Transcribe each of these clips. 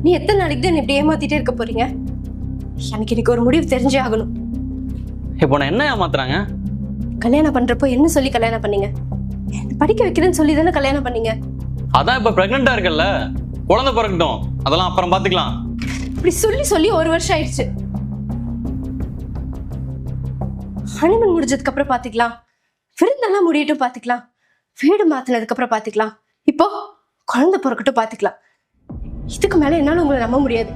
நீ எத்தனை நாளைக்கு தான் இப்படி ஏமாத்திட்டே இருக்க போறீங்க? எனக்கு இன்னைக்கு ஒரு முடிவு தெரிஞ்சே ஆகணும். இப்போ நான் என்ன ஏமாத்துறாங்க? கல்யாணம் பண்றப்போ என்ன சொல்லி கல்யாணம் பண்ணீங்க? படிக்க வைக்கிறேன்னு சொல்லி தானே கல்யாணம் பண்ணீங்க. அதான் இப்ப பிரெக்னெண்டா இருக்கல்ல, குழந்தை பிறக்கட்டும், அதெல்லாம் அப்புறம் பாத்துக்கலாம். இப்படி சொல்லி சொல்லி ஒரு வருஷம் ஆயிடுச்சு. ஹனிமூன் முடிஞ்சதுக்கு அப்புறம் பாத்துக்கலாம், விருந்தெல்லாம் முடியட்டும் பாத்துக்கலாம், வீடு மாத்தினதுக்கு அப்புறம் பாத்துக்கலாம், இப்போ குழந்தை பிறக்கட்டும் பாத்துக்கலாம். இதுக்கு மேல என்னால உங்களை நம்ப முடியாது.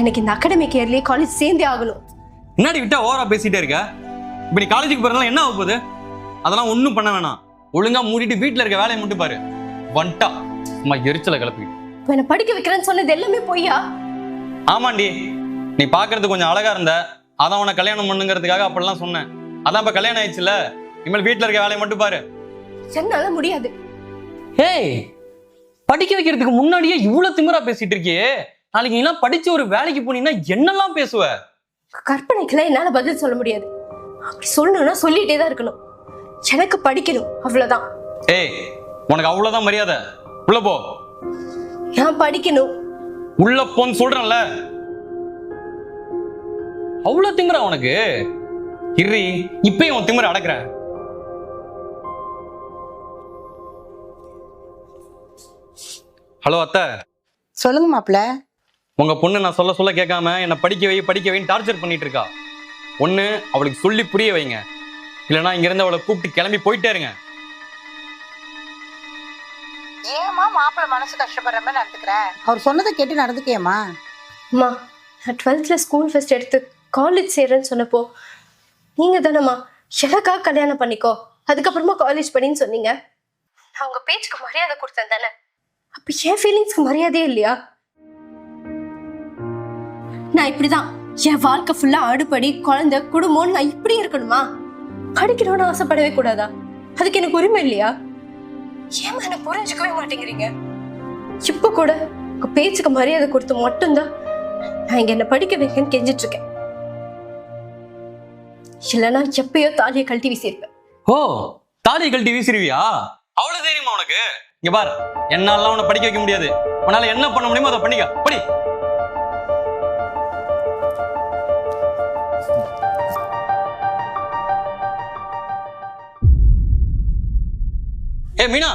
எனக்கு இந்த அகாடமிக் இயர்லயே காலேஜ் சேர்ந்தே ஆகணும். முன்னாடி விட்டா ஓவரா பேசிட்டே இருக்க. இப்ப நீ காலேஜுக்கு போறதுனால என்ன ஆக போகுது? அதெல்லாம் ஒண்ணும் பண்ண வேணாம். ஒழுங்கா மூடிட்டு வீட்டுல இருக்க வேலையை மட்டும் பாரு. வண்டா அம்மா எரிச்சலை கிளப்பிட்டு. என்ன படிக்க வைக்கிறேன்னு சொன்னது எல்லாமே பொய்யா? ஆமாண்டி, நீ பாக்குறது கொஞ்சம் அழகா இருந்த, அதான் உன கல்யாணம் பண்ணுங்கிறதுக்காக அப்படிலாம் சொன்னேன். அதான் இப்ப கல்யாணம் ஆயிடுச்சுல, இனிமேல் வீட்டுல இருக்க வேலையை மட்டும் பாரு. என்னால முடியாது. ஏய், படிக்க வைக்கிறதுக்கு முன்னாடியே இவ்வளவு திமிரா பேசிட்டு இருக்கியே, நாளைக்கு நீ எல்லாம் படிச்சு ஒரு வேலைக்கு போனீங்கன்னா என்னெல்லாம் பேசுவ? கற்பனைக்கெல்லாம் என்னால பதில் சொல்ல முடியாது. அப்படி சொல்லணும்னா சொல்லிட்டே தான் இருக்கணும். எனக்கு படிக்கணும், அவ்வளவுதான். ஏய், உனக்கு அவ்வளவுதான் மரியாதை. உள்ள போ. நான் படிக்கணும். உள்ள போன்னு சொல்றேன்ல. அவ்வளவு திமிரா உனக்கு? இரு, இப்பயும் உன் திமிர அடக்குற. ஹலோ அத்தை. சொல்லுங்க மாப்பிள்ள. உங்க பொண்ணு நான் சொல்ல சொல்ல கேட்காம என்ன படிக்க வைன்னு டார்ச்சர் பண்ணிட்டு இருக்கா. ஒண்ணு அவளுக்கு சொல்லி புரிய வைங்க, இல்லைன்னா இங்க இருந்து அவளை கூப்பிட்டு கிளம்பி போயிட்டே இருங்க. ஏமா மாப்பிள்ள மனசு கஷ்டப்படுற மாதிரி நடந்துக்கிற? அவர் சொன்னதை கேட்டு நடந்துக்கேம்மா. அம்மா, நான் 12th ஸ்கூல் ஃபர்ஸ்ட் எடுத்து காலேஜ் சேர்றேன்னு சொன்னப்போ நீங்க தானம்மா எனக்காக கல்யாணம் பண்ணிக்கோ, அதுக்கப்புறமா காலேஜ் படின்னு சொன்னீங்க. நான் உங்க பேச்சுக்கு மரியாதை கொடுத்தேன் தானே. அப்ப என் ஃபீலிங்ஸ்க்கு மரியாதையே இல்லையா? நான் இப்படிதான் என் வாழ்க்கை ஃபுல்லா அடுப்படி குழந்தை குடும்பம் நான் இப்படி இருக்கணுமா? படிக்கணும்னு ஆசைப்படவே கூடாதா? அதுக்கு எனக்கு உரிமை இல்லையா? ஏன் என்ன புரிஞ்சுக்கவே மாட்டேங்கிறீங்க? இப்ப கூட உங்க பேச்சுக்கு மரியாதை கொடுத்து மட்டும்தான் நான் இங்க என்ன படிக்க வைக்கன்னு கெஞ்சிட்டு இருக்கேன். இல்லைன்னா எப்பயோ தாலியை கழட்டி வீசியிருப்பேன். ஓ, தாலியை கழட்டி வீசிருவியா? அவ்வளவு தைரியமா உனக்கு? இங்க பாரு, என்னால உன்னை படிக்க வைக்க முடியாது. உன்னால என்ன பண்ண முடியுமோ அதை பண்ணிக்க. படி. ஏ மீனா,